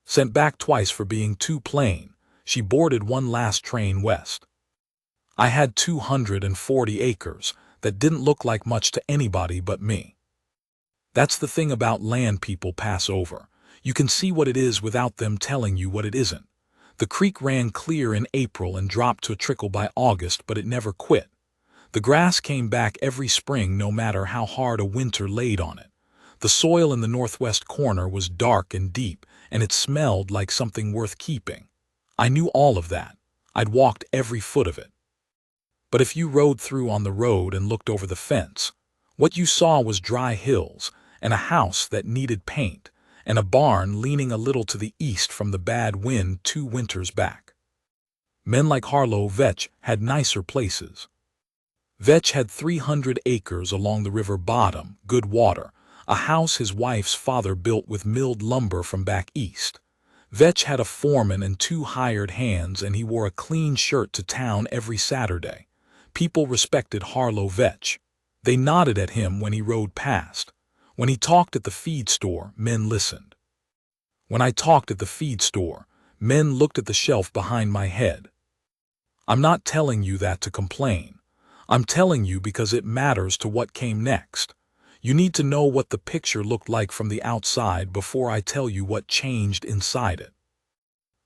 Sent back twice for being too plain. She boarded one last train west. I had 240 acres that didn't look like much to anybody but me. That's the thing about land people pass over. You can see what it is without them telling you what it isn't. The creek ran clear in April and dropped to a trickle by August, but it never quit. The grass came back every spring no matter how hard a winter laid on it. The soil in the northwest corner was dark and deep, and it smelled like something worth keeping. I knew all of that. I'd walked every foot of it. But if you rode through on the road and looked over the fence, what you saw was dry hills, and a house that needed paint, and a barn leaning a little to the east from the bad wind 2 winters back. Men like Harlow Vetch had nicer places. Vetch had 300 acres along the river bottom, good water, a house his wife's father built with milled lumber from back east. Vetch had a foreman and 2 hired hands, and he wore a clean shirt to town every Saturday. People respected Harlow Vetch. They nodded at him when he rode past. When he talked at the feed store, men listened. When I talked at the feed store, men looked at the shelf behind my head. I'm not telling you that to complain. I'm telling you because it matters to what came next. You need to know what the picture looked like from the outside before I tell you what changed inside it.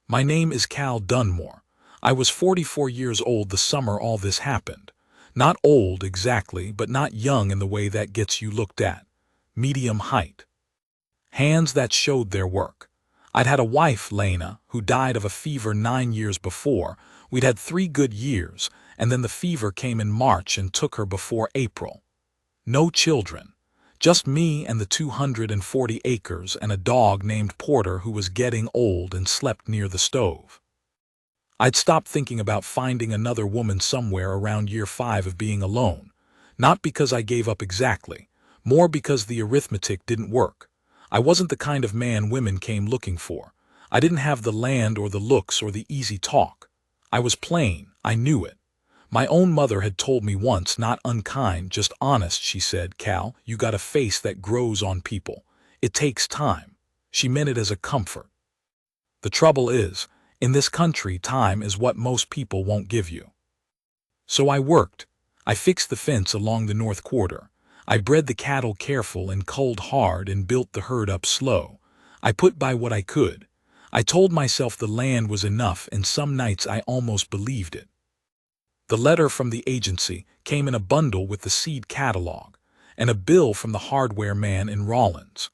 My name is Cal Dunmore. I was 44 years old the summer all this happened. Not old exactly, but not young in the way that gets you looked at. Medium height. Hands that showed their work. I'd had a wife, Lena, who died of a fever 9 years before. We'd had 3 good years, and then the fever came in March and took her before April. No children. Just me and the 240 acres and a dog named Porter who was getting old and slept near the stove. I'd stopped thinking about finding another woman somewhere around year 5 of being alone. Not because I gave up exactly. More because the arithmetic didn't work. I wasn't the kind of man women came looking for. I didn't have the land or the looks or the easy talk. I was plain, I knew it. My own mother had told me once, not unkind, just honest, she said, "Cal, you got a face that grows on people. It takes time." She meant it as a comfort. The trouble is, in this country, time is what most people won't give you. So I worked. I fixed the fence along the north quarter. I bred the cattle careful and culled hard and built the herd up slow. I put by what I could. I told myself the land was enough, and some nights I almost believed it. The letter from the agency came in a bundle with the seed catalog and a bill from the hardware man in Rawlins.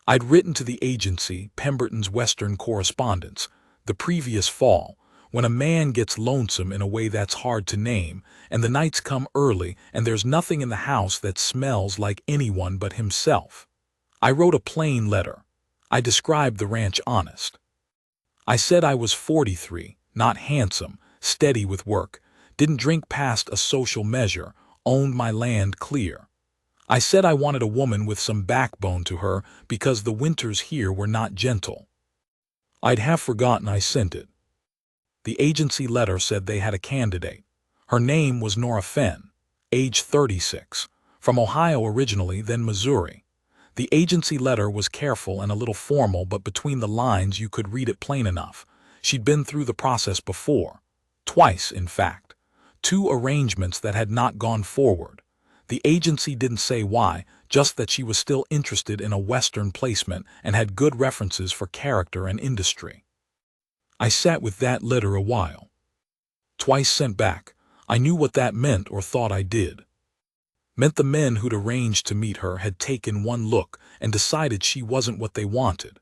I'd written to the agency, Pemberton's Western Correspondence, the previous fall, when a man gets lonesome in a way that's hard to name, and the nights come early and there's nothing in the house that smells like anyone but himself. I wrote a plain letter. I described the ranch honest. I said I was 43, not handsome, steady with work, didn't drink past a social measure, owned my land clear. I said I wanted a woman with some backbone to her because the winters here were not gentle. I'd half forgotten I sent it. The agency letter said they had a candidate. Her name was Nora Fenn, age 36, from Ohio originally, then Missouri. The agency letter was careful and a little formal, but between the lines you could read it plain enough. She'd been through the process before. Twice, in fact. 2 arrangements that had not gone forward. The agency didn't say why, just that she was still interested in a Western placement and had good references for character and industry. I sat with that letter a while. Twice sent back. I knew what that meant, or thought I did. Meant the men who'd arranged to meet her had taken one look and decided she wasn't what they wanted.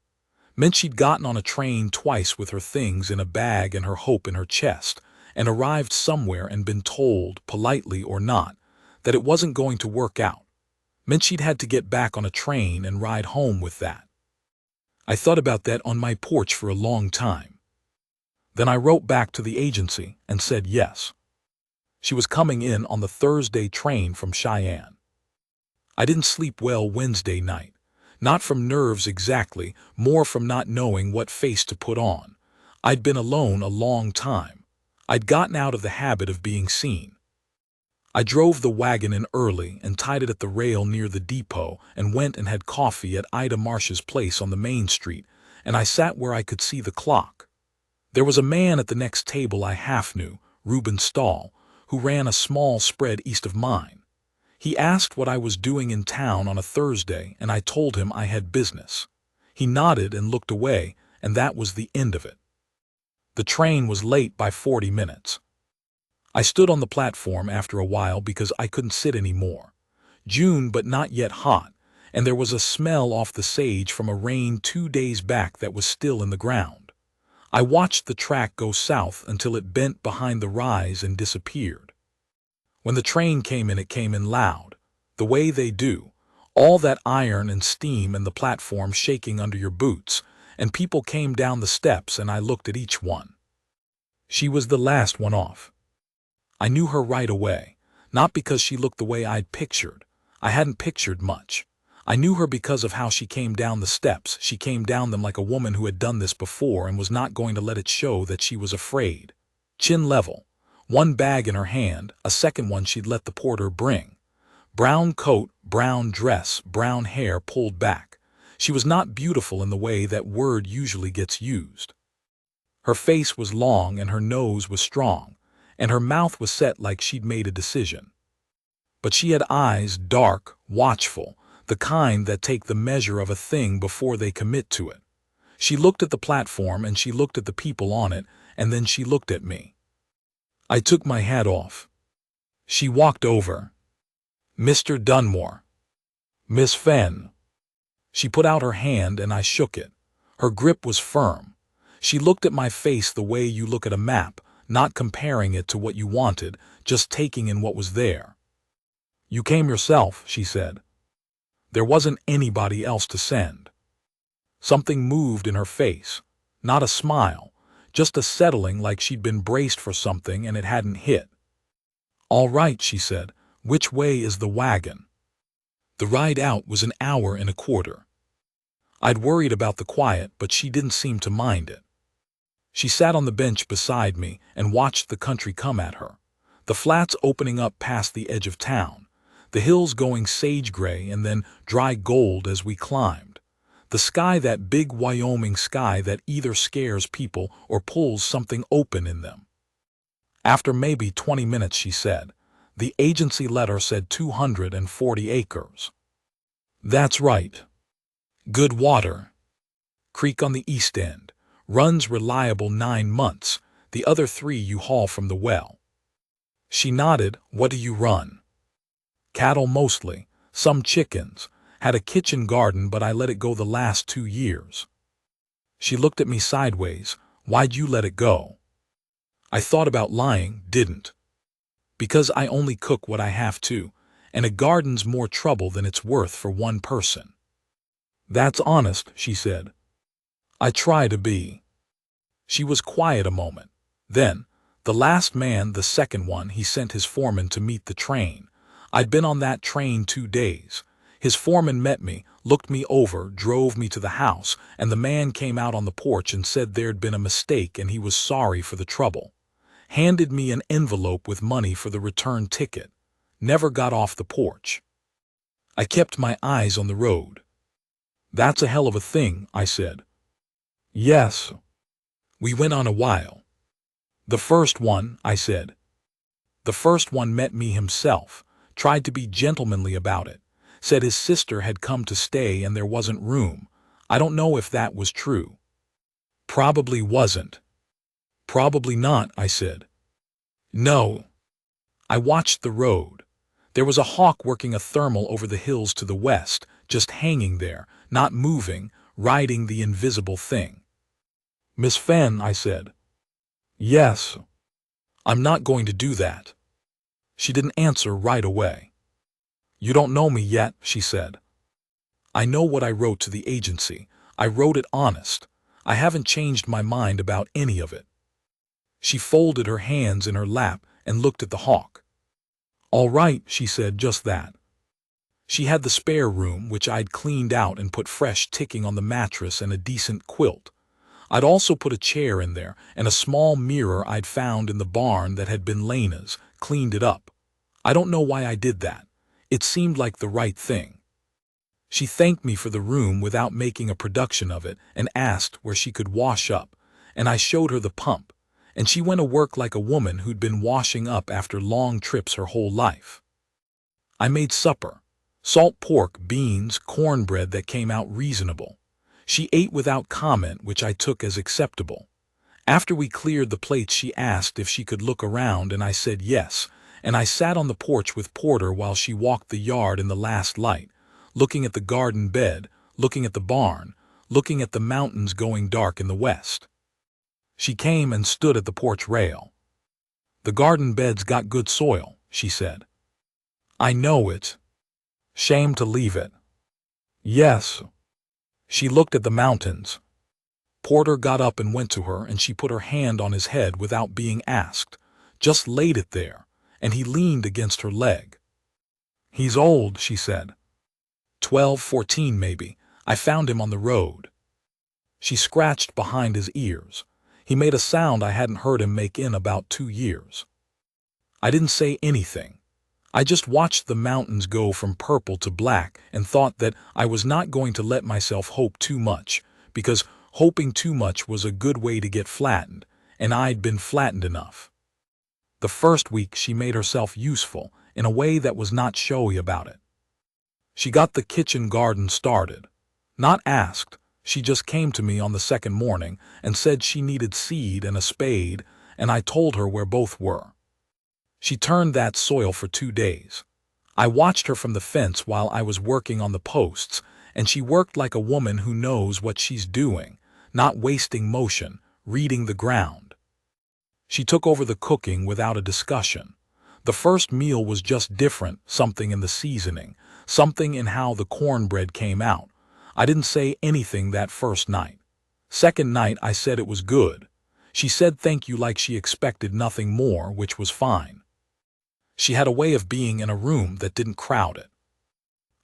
Meant she'd gotten on a train twice with her things in a bag and her hope in her chest, and arrived somewhere and been told, politely or not, that it wasn't going to work out. Meant she'd had to get back on a train and ride home with that. I thought about that on my porch for a long time. Then I wrote back to the agency and said yes. She was coming in on the Thursday train from Cheyenne. I didn't sleep well Wednesday night. Not from nerves exactly, more from not knowing what face to put on. I'd been alone a long time. I'd gotten out of the habit of being seen. I drove the wagon in early and tied it at the rail near the depot and went and had coffee at Ida Marsh's place on the main street and I sat where I could see the clock. There was a man at the next table I half knew, Reuben Stahl, who ran a small spread east of mine. He asked what I was doing in town on a Thursday, and I told him I had business. He nodded and looked away, and that was the end of it. The train was late by 40 minutes. I stood on the platform after a while because I couldn't sit anymore. June, but not yet hot, and there was a smell off the sage from a rain 2 days back that was still in the ground. I watched the track go south until it bent behind the rise and disappeared. When the train came in, it came in loud, the way they do, all that iron and steam and the platform shaking under your boots, and people came down the steps and I looked at each one. She was the last one off. I knew her right away, not because she looked the way I'd pictured. I hadn't pictured much. I knew her because of how she came down the steps. She came down them like a woman who had done this before and was not going to let it show that she was afraid. Chin level, one bag in her hand, a second one she'd let the porter bring. Brown coat, brown dress, brown hair pulled back. She was not beautiful in the way that word usually gets used. Her face was long and her nose was strong, and her mouth was set like she'd made a decision. But she had eyes dark, watchful, the kind that take the measure of a thing before they commit to it. She looked at the platform and she looked at the people on it, and then she looked at me. I took my hat off. She walked over. "Mr. Dunmore." "Miss Fenn." She put out her hand and I shook it. Her grip was firm. She looked at my face the way you look at a map, not comparing it to what you wanted, just taking in what was there. "You came yourself," she said. There wasn't anybody else to send. Something moved in her face. Not a smile, just a settling like she'd been braced for something and it hadn't hit. "All right," she said. "Which way is the wagon?" The ride out was an hour and a quarter. I'd worried about the quiet, but she didn't seem to mind it. She sat on the bench beside me and watched the country come at her. The flats opening up past the edge of town, the hills going sage-gray and then dry gold as we climbed. The sky, that big Wyoming sky that either scares people or pulls something open in them. After maybe 20 minutes, she said, "The agency letter said 240 acres. "That's right. Good water. Creek on the east end. Runs reliable 9 months. The other 3 you haul from the well." She nodded. "What do you run?" "Cattle mostly. Some chickens. Had a kitchen garden, but I let it go the last 2 years." She looked at me sideways. "Why'd you let it go?" I thought about lying, didn't. "Because I only cook what I have to, and a garden's more trouble than it's worth for one person." "That's honest," she said. "I try to be." She was quiet a moment. Then, "The last man, the second one, he sent his foreman to meet the train. I'd been on that train 2 days. His foreman met me, looked me over, drove me to the house, and the man came out on the porch and said there'd been a mistake and he was sorry for the trouble. Handed me an envelope with money for the return ticket. Never got off the porch." I kept my eyes on the road. "That's a hell of a thing," I said. "Yes." We went on a while. "The first one," I said. "The first one met me himself, tried to be gentlemanly about it, said his sister had come to stay and there wasn't room. I don't know if that was true." "Probably wasn't." "Probably not," I said. "No." I watched the road. There was a hawk working a thermal over the hills to the west, just hanging there, not moving, riding the invisible thing. "Miss Fenn," I said. "Yes." "I'm not going to do that." She didn't answer right away. "You don't know me yet," she said. "I know what I wrote to the agency. I wrote it honest. I haven't changed my mind about any of it." She folded her hands in her lap and looked at the hawk. "All right," she said, "just that." She had the spare room, which I'd cleaned out and put fresh ticking on the mattress and a decent quilt. I'd also put a chair in there and a small mirror I'd found in the barn that had been Lena's, cleaned it up. I don't know why I did that. It seemed like the right thing. She thanked me for the room without making a production of it and asked where she could wash up, and I showed her the pump, and she went to work like a woman who'd been washing up after long trips her whole life. I made supper. Salt pork, beans, cornbread that came out reasonable. She ate without comment, which I took as acceptable. After we cleared the plates, she asked if she could look around, and I said yes, and I sat on the porch with Porter while she walked the yard in the last light, looking at the garden bed, looking at the barn, looking at the mountains going dark in the west. She came and stood at the porch rail. "The garden bed's got good soil," she said. "I know it. Shame to leave it." "Yes." She looked at the mountains. Porter got up and went to her, and she put her hand on his head without being asked, just laid it there, and he leaned against her leg. "He's old," she said. 12, 14 maybe. I found him on the road. She scratched behind his ears. He made a sound I hadn't heard him make in about 2 years. I didn't say anything. I just watched the mountains go from purple to black and thought that I was not going to let myself hope too much, because hoping too much was a good way to get flattened, and I'd been flattened enough. The first week she made herself useful in a way that was not showy about it. She got the kitchen garden started. Not asked, she just came to me on the second morning and said she needed seed and a spade, and I told her where both were. She turned that soil for 2 days. I watched her from the fence while I was working on the posts, and she worked like a woman who knows what she's doing, not wasting motion, reading the ground. She took over the cooking without a discussion. The first meal was just different, something in the seasoning, something in how the cornbread came out. I didn't say anything that first night. Second night I said it was good. She said thank you like she expected nothing more, which was fine. She had a way of being in a room that didn't crowd it.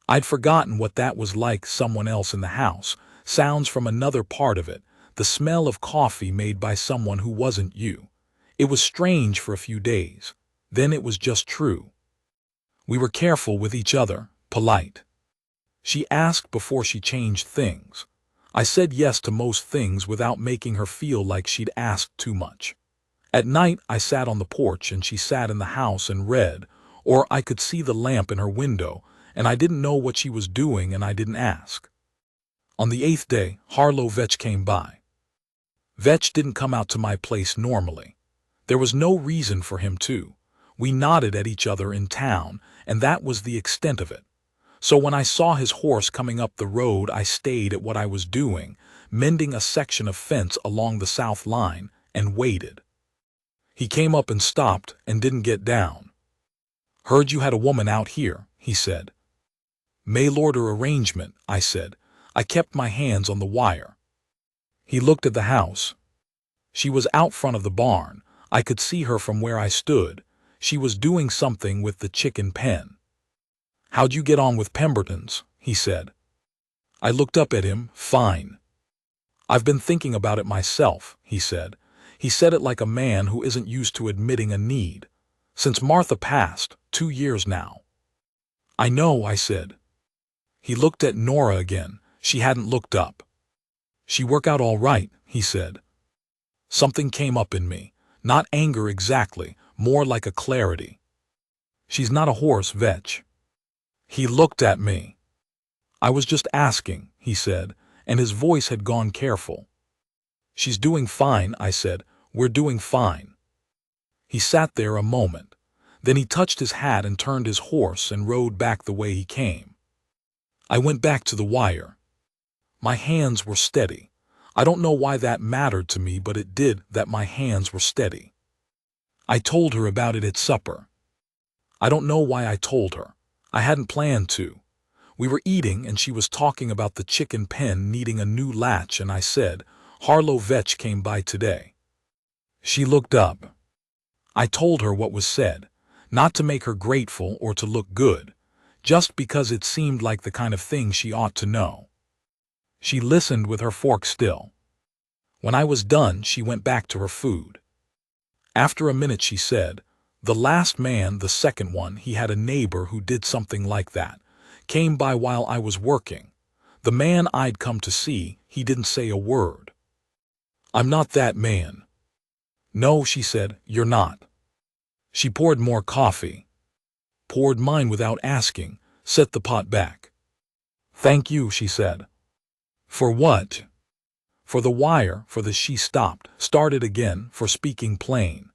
I'd forgotten what that was like, someone else in the house, sounds from another part of it, the smell of coffee made by someone who wasn't you. It was strange for a few days. Then it was just true. We were careful with each other, polite. She asked before she changed things. I said yes to most things without making her feel like she'd asked too much. At night I sat on the porch and she sat in the house and read, or I could see the lamp in her window, and I didn't know what she was doing and I didn't ask. On the 8th day, Harlow Vetch came by. Vetch didn't come out to my place normally. There was no reason for him to. We nodded at each other in town, and that was the extent of it. So when I saw his horse coming up the road, I stayed at what I was doing, mending a section of fence along the south line, and waited. He came up and stopped and didn't get down. "Heard you had a woman out here," he said. "Mail-order arrangement," I said. I kept my hands on the wire. He looked at the house. She was out front of the barn. I could see her from where I stood. She was doing something with the chicken pen. "How'd you get on with Pemberton's?" he said. I looked up at him. "Fine." "I've been thinking about it myself," he said. He said it like a man who isn't used to admitting a need. "Since Martha passed, 2 years now." "I know," I said. He looked at Nora again. She hadn't looked up. "She work out all right," he said. Something came up in me. Not anger exactly, more like a clarity. "She's not a horse, Vetch." He looked at me. "I was just asking," he said, and his voice had gone careful. "She's doing fine," I said. "We're doing fine." He sat there a moment. Then he touched his hat and turned his horse and rode back the way he came. I went back to the wire. My hands were steady. I don't know why that mattered to me, but it did, that my hands were steady. I told her about it at supper. I don't know why I told her. I hadn't planned to. We were eating and she was talking about the chicken pen needing a new latch, and I said, "Harlow Vetch came by today." She looked up. I told her what was said, not to make her grateful or to look good, just because it seemed like the kind of thing she ought to know. She listened with her fork still. When I was done, she went back to her food. After a minute she said, "The last man, the second one, he had a neighbor who did something like that. came by while I was working. The man I'd come to see, he didn't say a word. I'm not that man. No, she said, you're not. She poured more coffee. Poured mine without asking, set the pot back. Thank you, she said. For what? For the wire, for the she stopped, started again, for speaking plain.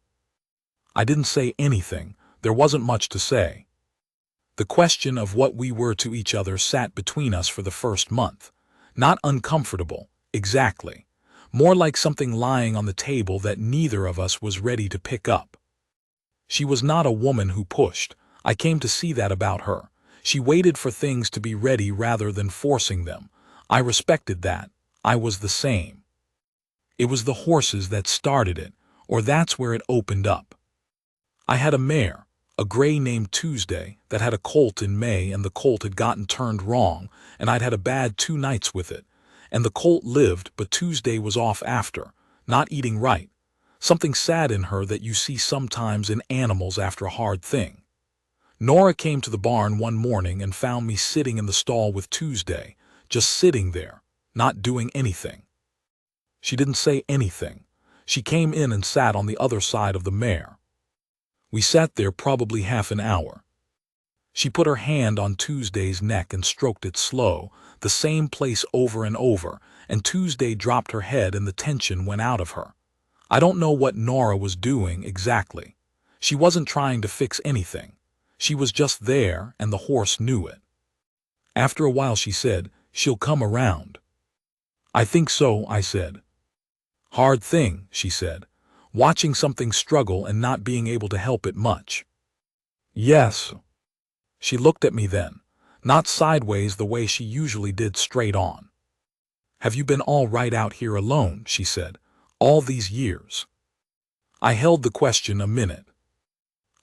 I didn't say anything, there wasn't much to say. The question of what we were to each other sat between us for the first month. Not uncomfortable, exactly. More like something lying on the table that neither of us was ready to pick up. She was not a woman who pushed. I came to see that about her. She waited for things to be ready rather than forcing them. I respected that. I was the same. It was the horses that started it, or that's where it opened up. I had a mare, a gray named Tuesday, that had a colt in May, and the colt had gotten turned wrong, and I'd had a bad 2 nights with it. And the colt lived, but Tuesday was off after, not eating right. Something sad in her that you see sometimes in animals after a hard thing. Nora came to the barn one morning and found me sitting in the stall with Tuesday, just sitting there, not doing anything. She didn't say anything. She came in and sat on the other side of the mare. We sat there probably half an hour. She put her hand on Tuesday's neck and stroked it slow, the same place over and over, and Tuesday dropped her head and the tension went out of her. I don't know what Nora was doing exactly. She wasn't trying to fix anything. She was just there, and the horse knew it. After a while she said, "She'll come around." "I think so," I said. "Hard thing," she said, watching something struggle and not being able to help it much. "Yes." She looked at me then, not sideways the way she usually did, straight on. "Have you been all right out here alone?" she said. "All these years?" I held the question a minute.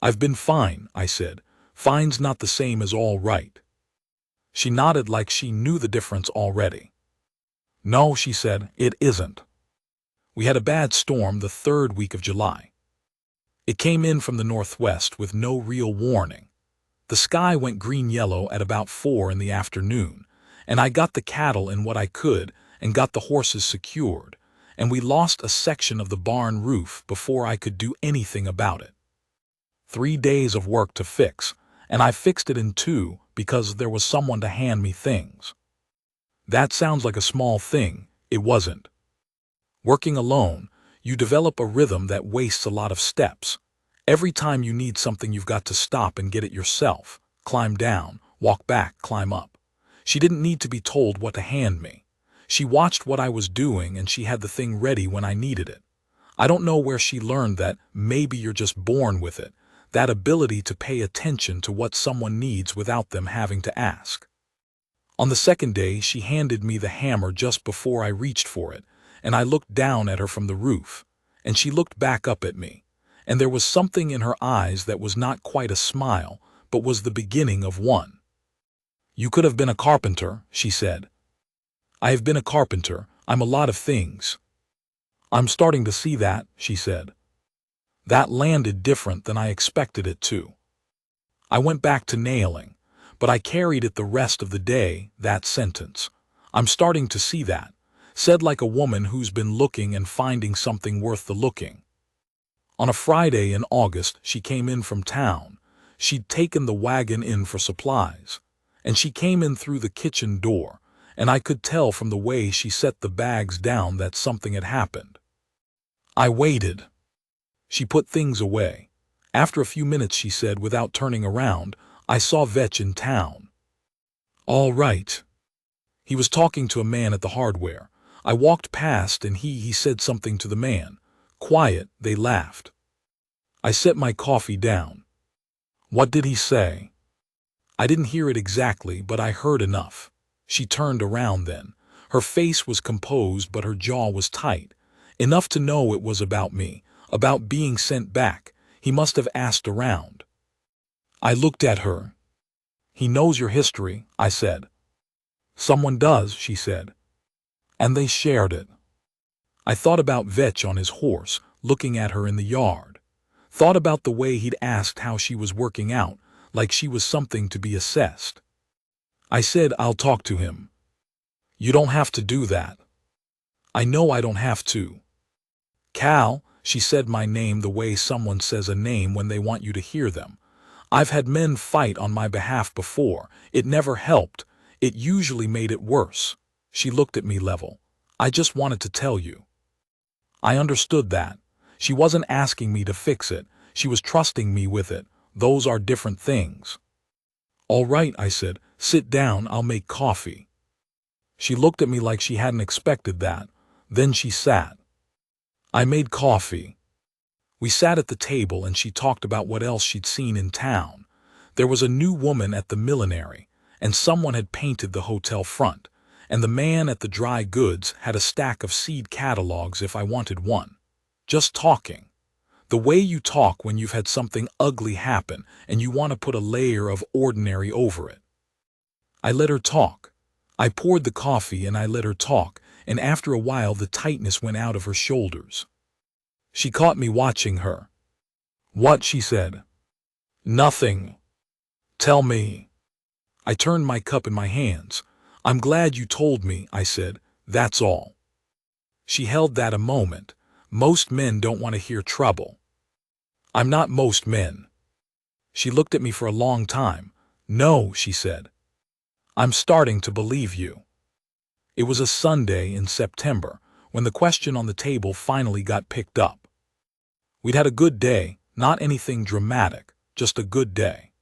"I've been fine," I said. "Fine's not the same as all right." She nodded like she knew the difference already. "No," she said, "it isn't." We had a bad storm the 3rd week of July. It came in from the northwest with no real warning. The sky went green-yellow at about 4 in the afternoon, and I got the cattle in what I could and got the horses secured, and we lost a section of the barn roof before I could do anything about it. 3 days of work to fix, and I fixed it in 2 because there was someone to hand me things. That sounds like a small thing. It wasn't. Working alone, you develop a rhythm that wastes a lot of steps. Every time you need something, you've got to stop and get it yourself, climb down, walk back, climb up. She didn't need to be told what to hand me. She watched what I was doing and she had the thing ready when I needed it. I don't know where she learned that. Maybe you're just born with it, that ability to pay attention to what someone needs without them having to ask. On the 2nd day, she handed me the hammer just before I reached for it, and I looked down at her from the roof, and she looked back up at me, and there was something in her eyes that was not quite a smile, but was the beginning of one. "You could have been a carpenter," she said. "I have been a carpenter. I'm a lot of things." "I'm starting to see that," she said. That landed different than I expected it to. I went back to nailing, but I carried it the rest of the day, that sentence. "I'm starting to see that," said like a woman who's been looking and finding something worth the looking. On a Friday in August, she came in from town. She'd taken the wagon in for supplies, and she came in through the kitchen door, and I could tell from the way she set the bags down that something had happened. I waited. She put things away. After a few minutes she said, without turning around, "I saw Vetch in town." "All right." He was talking to a man at the hardware. I walked past and he said something to the man. Quiet, they laughed. I set my coffee down. "What did he say?" "I didn't hear it exactly, but I heard enough." She turned around then. Her face was composed, but her jaw was tight. Enough to know it was about me, about being sent back. He must have asked around. I looked at her. "He knows your history," I said. "Someone does," she said. And they shared it. I thought about Vetch on his horse, looking at her in the yard. Thought about the way he'd asked how she was working out, like she was something to be assessed. I said, "I'll talk to him." "You don't have to do that." "I know I don't have to." "Cal," she said my name the way someone says a name when they want you to hear them. "I've had men fight on my behalf before. It never helped. It usually made it worse." She looked at me level. "I just wanted to tell you." I understood that. She wasn't asking me to fix it. She was trusting me with it. Those are different things. "All right," I said. "Sit down, I'll make coffee." She looked at me like she hadn't expected that. Then she sat. I made coffee. We sat at the table and she talked about what else she'd seen in town. There was a new woman at the millinery, and someone had painted the hotel front, and the man at the dry goods had a stack of seed catalogs if I wanted one. Just talking. The way you talk when you've had something ugly happen and you want to put a layer of ordinary over it. I let her talk. I poured the coffee and I let her talk, and after a while the tightness went out of her shoulders. She caught me watching her. "What?" she said. "Nothing." "Tell me." I turned my cup in my hands. "I'm glad you told me," I said. "That's all." She held that a moment. "Most men don't want to hear trouble." "I'm not most men." She looked at me for a long time. "No," she said. "I'm starting to believe you." It was a Sunday in September when the question on the table finally got picked up. We'd had a good day, not anything dramatic, just a good day.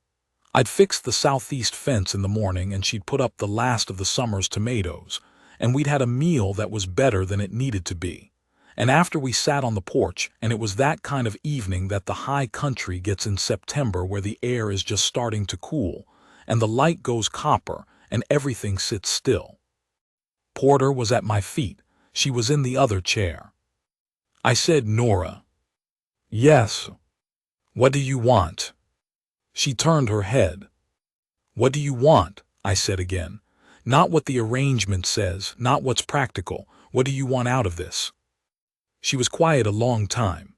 I'd fixed the southeast fence in the morning and she'd put up the last of the summer's tomatoes, and we'd had a meal that was better than it needed to be. And after we sat on the porch, and it was that kind of evening that the high country gets in September where the air is just starting to cool, and the light goes copper, and everything sits still. Porter was at my feet. She was in the other chair. I said, "Nora." "Yes." "What do you want?" She turned her head. "What do you want?" I said again. "Not what the arrangement says, not what's practical. What do you want out of this?" She was quiet a long time.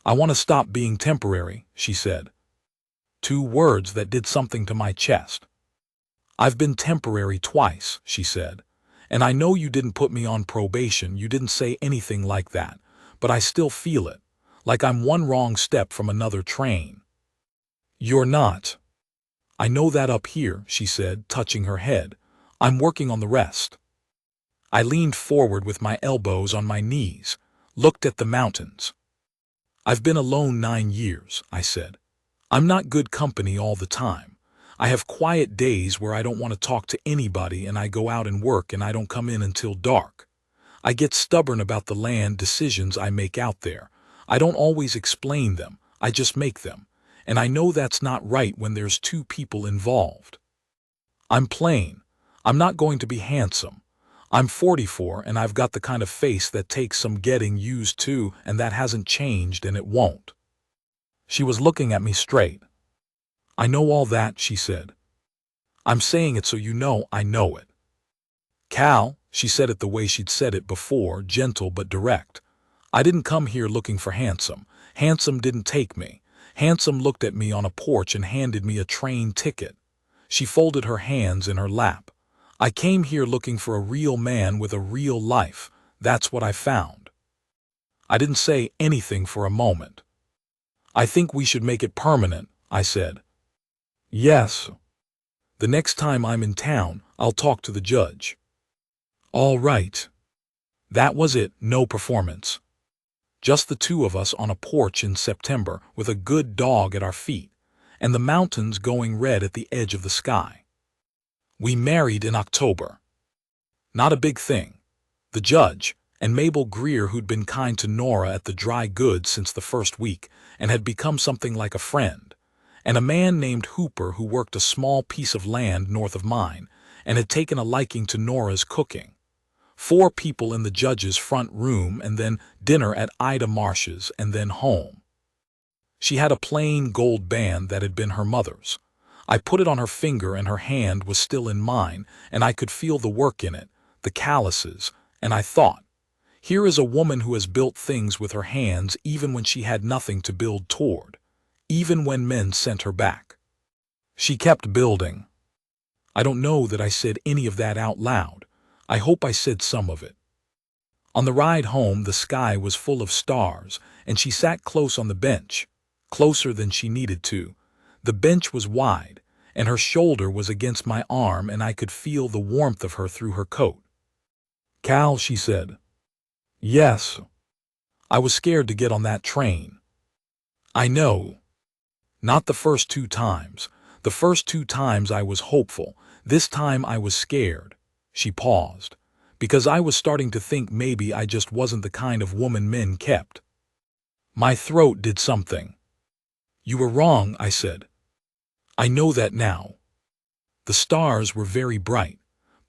"I want to stop being temporary," she said. 2 words that did something to my chest. "I've been temporary twice," she said. "And I know you didn't put me on probation, you didn't say anything like that, but I still feel it, like I'm one wrong step from another train." "You're not." "I know that up here," she said, touching her head. "I'm working on the rest." I leaned forward with my elbows on my knees, looked at the mountains. "I've been alone 9 years," I said. "I'm not good company all the time. I have quiet days where I don't want to talk to anybody and I go out and work and I don't come in until dark. I get stubborn about the land decisions I make out there. I don't always explain them, I just make them. And I know that's not right when there's 2 people involved. I'm plain. I'm not going to be handsome. I'm 44 and I've got the kind of face that takes some getting used to, and that hasn't changed and it won't." She was looking at me straight. "I know all that," she said. "I'm saying it so you know I know it." "Cal," she said it the way she'd said it before, gentle but direct. "I didn't come here looking for Handsome. Handsome didn't take me. Handsome looked at me on a porch and handed me a train ticket." She folded her hands in her lap. "I came here looking for a real man with a real life. That's what I found." I didn't say anything for a moment. "I think we should make it permanent," I said. "Yes. The next time I'm in town, I'll talk to the judge." "All right." That was it, no performance. Just the 2 of us on a porch in September with a good dog at our feet, and the mountains going red at the edge of the sky. We married in October. Not a big thing. The judge, and Mabel Greer, who'd been kind to Nora at the dry goods since the first week and had become something like a friend, and a man named Hooper who worked a small piece of land north of mine and had taken a liking to Nora's cooking. 4 people in the judge's front room, and then dinner at Ida Marsh's, and then home. She had a plain gold band that had been her mother's. I put it on her finger and her hand was still in mine, and I could feel the work in it, the calluses, and I thought, here is a woman who has built things with her hands even when she had nothing to build toward, even when men sent her back. She kept building. I don't know that I said any of that out loud. I hope I said some of it. On the ride home, the sky was full of stars, and she sat close on the bench, closer than she needed to. The bench was wide, and her shoulder was against my arm, and I could feel the warmth of her through her coat. "Cal," she said. "Yes." I was scared to get on that train. I know. Not the first 2 times. The first 2 times I was hopeful. This time I was scared. She paused, because I was starting to think maybe I just wasn't the kind of woman men kept. My throat did something. "You were wrong," I said. "I know that now." The stars were very bright.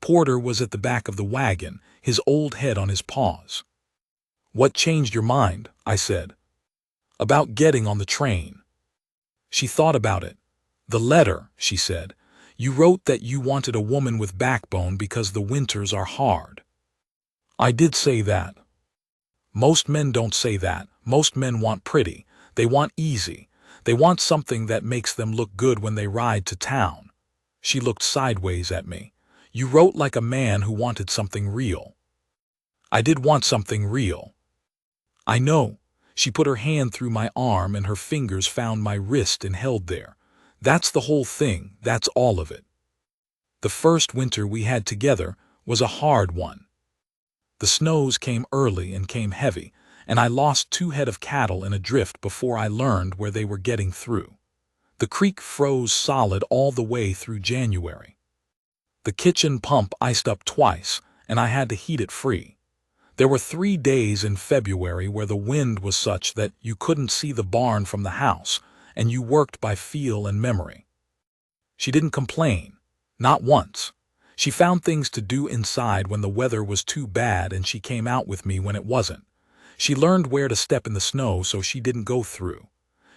Porter was at the back of the wagon, his old head on his paws. "What changed your mind?" I said. "About getting on the train." She thought about it. "The letter," she said. "You wrote that you wanted a woman with backbone because the winters are hard." I did say that. Most men don't say that. Most men want pretty. They want easy. They want something that makes them look good when they ride to town. She looked sideways at me. "You wrote like a man who wanted something real." I did want something real. I know. She put her hand through my arm and her fingers found my wrist and held there. "That's the whole thing. That's all of it. The first winter we had together was a hard one. The snows came early and came heavy, and I lost 2 head of cattle in a drift before I learned where they were getting through. The creek froze solid all the way through January. The kitchen pump iced up twice, and I had to heat it free. There were 3 days in February where the wind was such that you couldn't see the barn from the house, and you worked by feel and memory. She didn't complain. Not once. She found things to do inside when the weather was too bad, and she came out with me when it wasn't. She learned where to step in the snow so she didn't go through.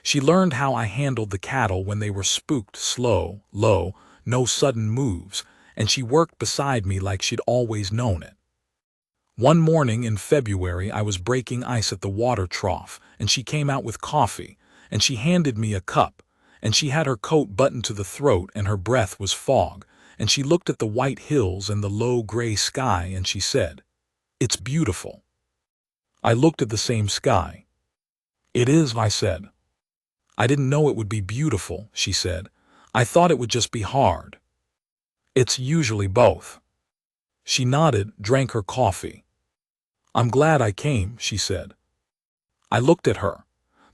She learned how I handled the cattle when they were spooked, slow, low, no sudden moves, and she worked beside me like she'd always known it. One morning in February I was breaking ice at the water trough, and she came out with coffee, and she handed me a cup, and she had her coat buttoned to the throat and her breath was fog, and she looked at the white hills and the low gray sky and she said, "It's beautiful." I looked at the same sky. "It is," I said. "I didn't know it would be beautiful," she said. "I thought it would just be hard." "It's usually both." She nodded, drank her coffee. "I'm glad I came," she said. I looked at her.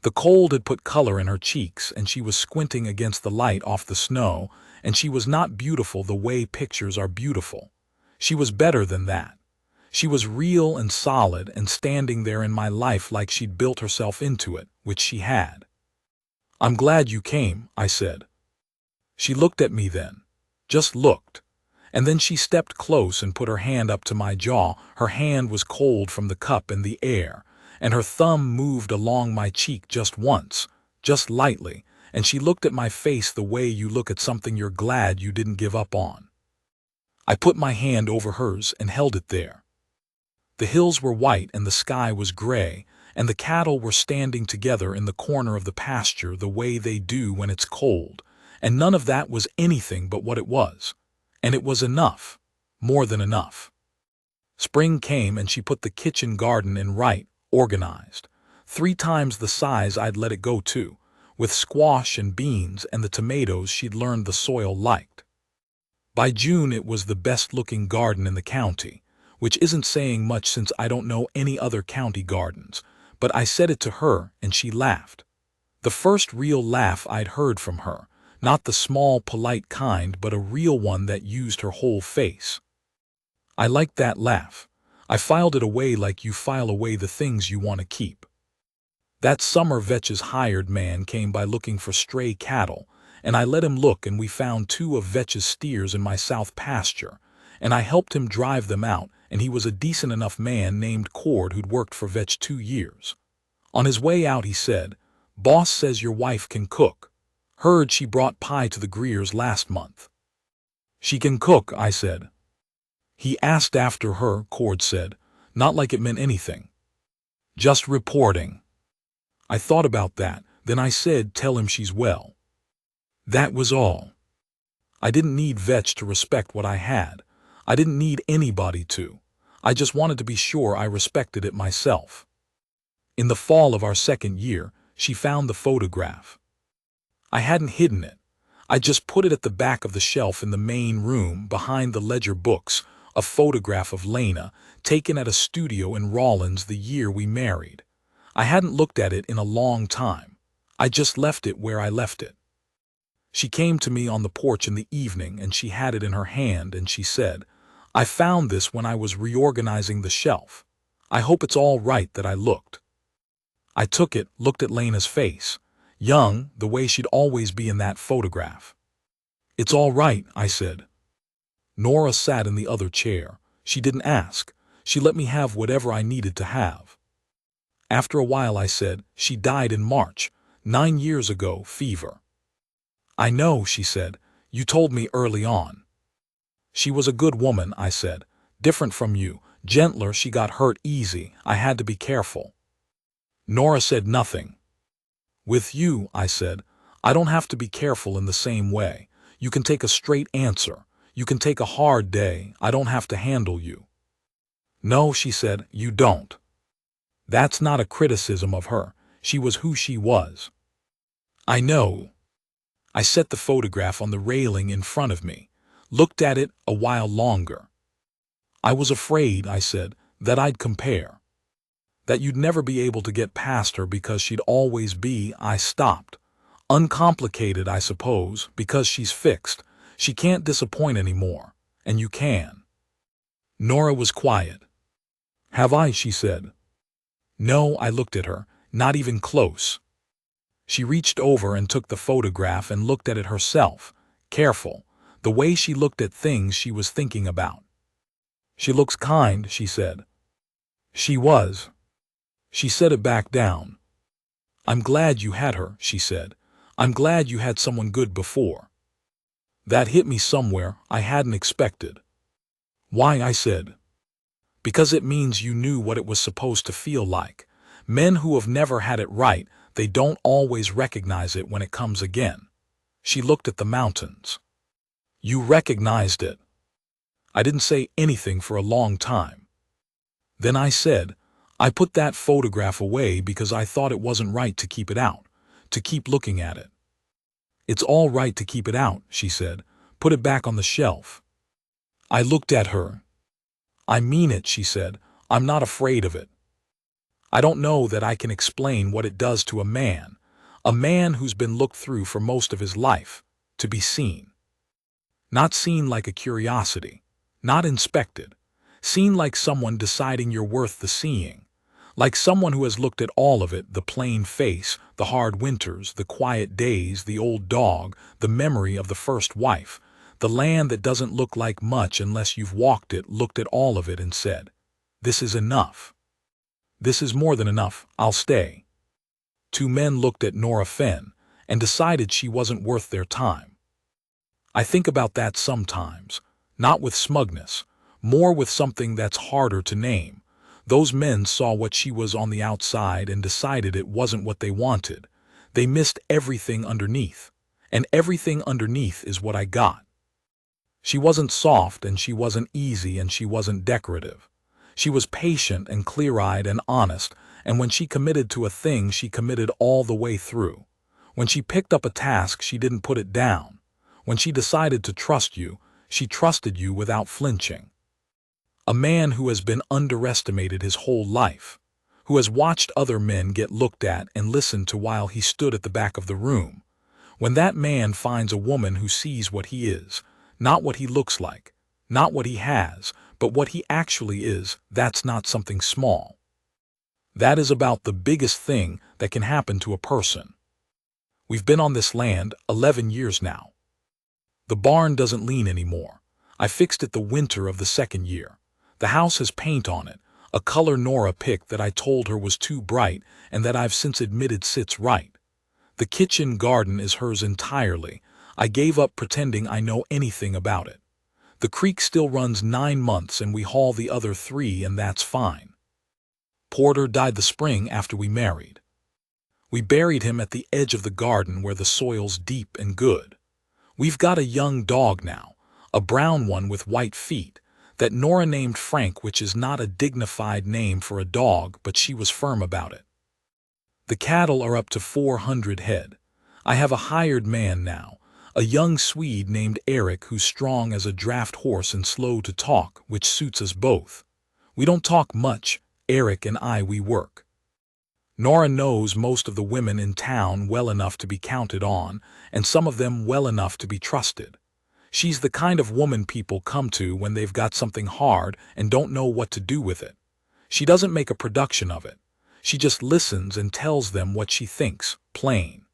The cold had put color in her cheeks, and she was squinting against the light off the snow, and she was not beautiful the way pictures are beautiful. She was better than that. She was real and solid and standing there in my life like she'd built herself into it, which she had. "I'm glad you came," I said. She looked at me then. Just looked. And then she stepped close and put her hand up to my jaw. Her hand was cold from the cup in the air, and her thumb moved along my cheek just once, just lightly, and she looked at my face the way you look at something you're glad you didn't give up on. I put my hand over hers and held it there. The hills were white and the sky was gray, and the cattle were standing together in the corner of the pasture the way they do when it's cold, and none of that was anything but what it was. And it was enough, more than enough. Spring came and she put the kitchen garden in right, organized. 3 times the size I'd let it go to, with squash and beans and the tomatoes she'd learned the soil liked. By June it was the best-looking garden in the county, which isn't saying much since I don't know any other county gardens, but I said it to her and she laughed. The first real laugh I'd heard from her. Not the small, polite kind, but a real one that used her whole face. I liked that laugh. I filed it away like you file away the things you want to keep. That summer Vetch's hired man came by looking for stray cattle, and I let him look and we found 2 of Vetch's steers in my south pasture, and I helped him drive them out, and he was a decent enough man named Cord who'd worked for Vetch 2 years. On his way out he said, "Boss says your wife can cook. Heard she brought pie to the Greers last month." "She can cook," I said. "He asked after her," Cord said, not like it meant anything. "Just reporting." I thought about that, then I said, "Tell him she's well." That was all. I didn't need Vetch to respect what I had. I didn't need anybody to. I just wanted to be sure I respected it myself. In the fall of our second year, she found the photograph. I hadn't hidden it. I just put it at the back of the shelf in the main room behind the ledger books, a photograph of Lena, taken at a studio in Rawlins the year we married. I hadn't looked at it in a long time. I just left it where I left it. She came to me on the porch in the evening and she had it in her hand and she said, "I found this when I was reorganizing the shelf. I hope it's all right that I looked." I took it, looked at Lena's face. Young, the way she'd always be in that photograph. "It's all right," I said. Nora sat in the other chair. She didn't ask. She let me have whatever I needed to have. After a while I said, "She died in March, 9 years ago, fever." "I know," she said. "You told me early on." "She was a good woman," I said. "Different from you. Gentler, she got hurt easy. I had to be careful." Nora said nothing. "With you," I said, "I don't have to be careful in the same way. You can take a straight answer. You can take a hard day. I don't have to handle you." "No," she said, "you don't." That's not a criticism of her. She was who she was. "I know." I set the photograph on the railing in front of me, looked at it a while longer. "I was afraid," I said, "that I'd compare. That you'd never be able to get past her because she'd always be—" I stopped. "Uncomplicated, I suppose, because she's fixed. She can't disappoint anymore, and you can." Nora was quiet. "Have I?" she said. "No," I looked at her, "not even close." She reached over and took the photograph and looked at it herself, careful, the way she looked at things she was thinking about. "She looks kind," she said. She was. She set it back down. "I'm glad you had her," she said. "I'm glad you had someone good before." That hit me somewhere I hadn't expected. "Why?" I said. "Because it means you knew what it was supposed to feel like. Men who have never had it right, they don't always recognize it when it comes again." She looked at the mountains. "You recognized it." I didn't say anything for a long time. Then I said, "I put that photograph away because I thought it wasn't right to keep it out, to keep looking at it." "It's all right to keep it out," she said. "Put it back on the shelf." I looked at her. "I mean it," she said. "I'm not afraid of it. I don't know that I can explain what it does to a man who's been looked through for most of his life, to be seen. Not seen like a curiosity, not inspected, seen like someone deciding you're worth the seeing, like someone who has looked at all of it, the plain face, the hard winters, the quiet days, the old dog, the memory of the first wife, the land that doesn't look like much unless you've walked it, looked at all of it and said, 'This is enough. This is more than enough, I'll stay.'" Two men looked at Nora Fenn and decided she wasn't worth their time. I think about that sometimes, not with smugness, more with something that's harder to name. Those men saw what she was on the outside and decided it wasn't what they wanted. They missed everything underneath, and everything underneath is what I got. She wasn't soft and she wasn't easy and she wasn't decorative. She was patient and clear-eyed and honest, and when she committed to a thing, she committed all the way through. When she picked up a task, she didn't put it down. When she decided to trust you, she trusted you without flinching. A man who has been underestimated his whole life, who has watched other men get looked at and listened to while he stood at the back of the room. When that man finds a woman who sees what he is, not what he looks like, not what he has, but what he actually is, that's not something small. That is about the biggest thing that can happen to a person. We've been on this land 11 years now. The barn doesn't lean anymore. I fixed it the winter of the second year. The house has paint on it, a color Nora picked that I told her was too bright and that I've since admitted sits right. The kitchen garden is hers entirely. I gave up pretending I know anything about it. The creek still runs 9 months and we haul the other 3, and that's fine. Porter died the spring after we married. We buried him at the edge of the garden where the soil's deep and good. We've got a young dog now, a brown one with white feet, that Nora named Frank, which is not a dignified name for a dog, but she was firm about it. The cattle are up to 400 head. I have a hired man now, a young Swede named Eric who's strong as a draft horse and slow to talk, which suits us both. We don't talk much, Eric and we work. Nora knows most of the women in town well enough to be counted on, and some of them well enough to be trusted. She's the kind of woman people come to when they've got something hard and don't know what to do with it. She doesn't make a production of it. She just listens and tells them what she thinks, plain.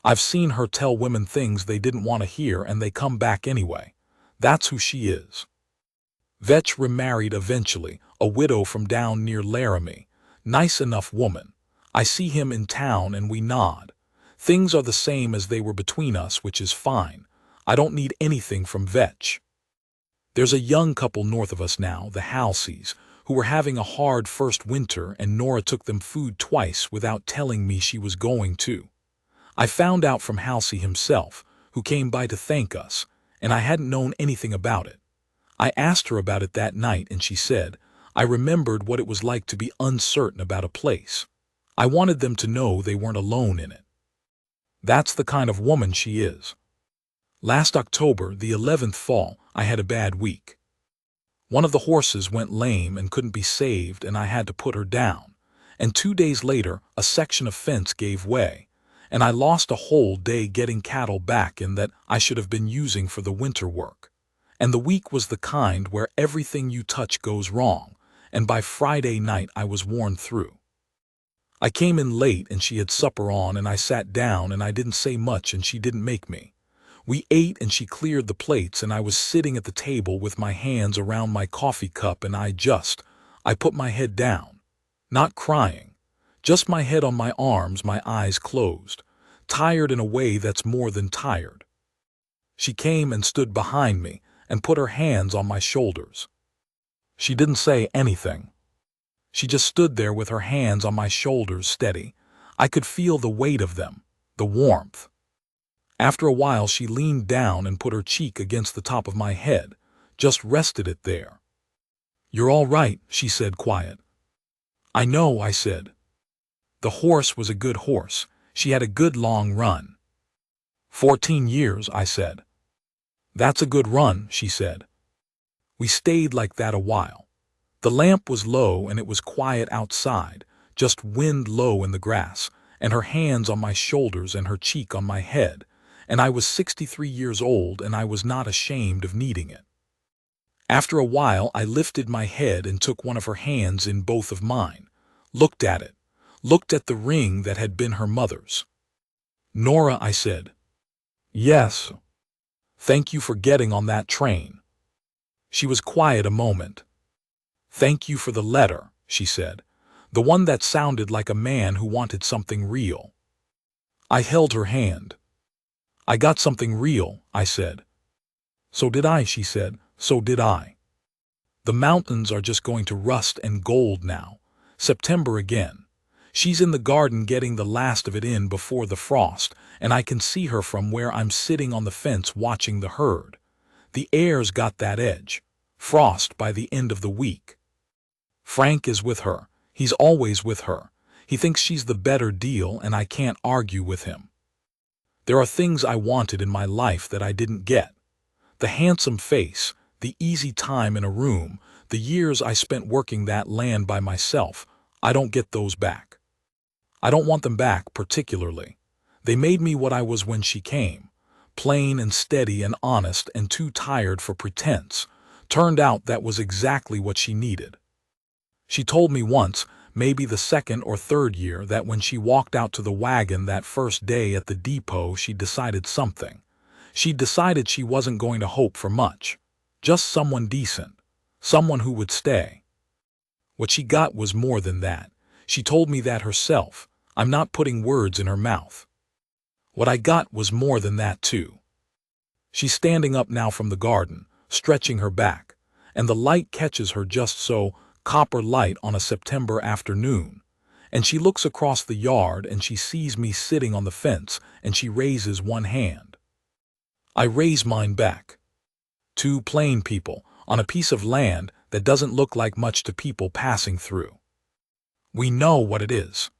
I've seen her tell women things they didn't want to hear and they come back anyway. That's who she is. Vetch remarried eventually, a widow from down near Laramie. Nice enough woman. I see him in town and we nod. Things are the same as they were between us, which is fine. I don't need anything from Vetch. There's a young couple north of us now, the Halseys, who were having a hard first winter, and Nora took them food twice without telling me she was going to. I found out from Halsey himself, who came by to thank us, and I hadn't known anything about it. I asked her about it that night and she said, I remembered what it was like to be uncertain about a place. I wanted them to know they weren't alone in it. That's the kind of woman she is. Last October, the 11th fall, I had a bad week. One of the horses went lame and couldn't be saved, and I had to put her down. And 2 days later, a section of fence gave way, and I lost a whole day getting cattle back in that I should have been using for the winter work. And the week was the kind where everything you touch goes wrong, and by Friday night I was worn through. I came in late and she had supper on, and I sat down and I didn't say much and she didn't make me. We ate and she cleared the plates, and I was sitting at the table with my hands around my coffee cup, and I put my head down. Not crying, just my head on my arms, my eyes closed, tired in a way that's more than tired. She came and stood behind me and put her hands on my shoulders. She didn't say anything. She just stood there with her hands on my shoulders, steady. I could feel the weight of them, the warmth. After a while she leaned down and put her cheek against the top of my head, just rested it there. You're all right, she said, quiet. I know, I said. The horse was a good horse. She had a good long run. 14 years, I said. That's a good run, she said. We stayed like that a while. The lamp was low and it was quiet outside, just wind low in the grass, and her hands on my shoulders and her cheek on my head, and I was 63 years old and I was not ashamed of needing it. After a while I lifted my head and took one of her hands in both of mine, looked at it, looked at the ring that had been her mother's. Nora, I said. Yes. Thank you for getting on that train. She was quiet a moment. Thank you for the letter, she said, the one that sounded like a man who wanted something real. I held her hand. I got something real, I said. So did I, she said, so did I. The mountains are just going to rust and gold now. September again. She's in the garden getting the last of it in before the frost, and I can see her from where I'm sitting on the fence watching the herd. The air's got that edge. Frost by the end of the week. Frank is with her. He's always with her. He thinks she's the better deal, and I can't argue with him. There are things I wanted in my life that I didn't get. The handsome face, the easy time in a room, the years I spent working that land by myself, I don't get those back. I don't want them back particularly. They made me what I was when she came, plain and steady and honest and too tired for pretense. Turned out that was exactly what she needed. She told me once, maybe the second or third year, that when she walked out to the wagon that first day at the depot, she'd decided something. She'd decided she wasn't going to hope for much. Just someone decent. Someone who would stay. What she got was more than that. She told me that herself. I'm not putting words in her mouth. What I got was more than that too. She's standing up now from the garden, stretching her back, and the light catches her just so, copper light on a September afternoon, and she looks across the yard and she sees me sitting on the fence and she raises one hand. I raise mine back. Two plain people on a piece of land that doesn't look like much to people passing through. We know what it is.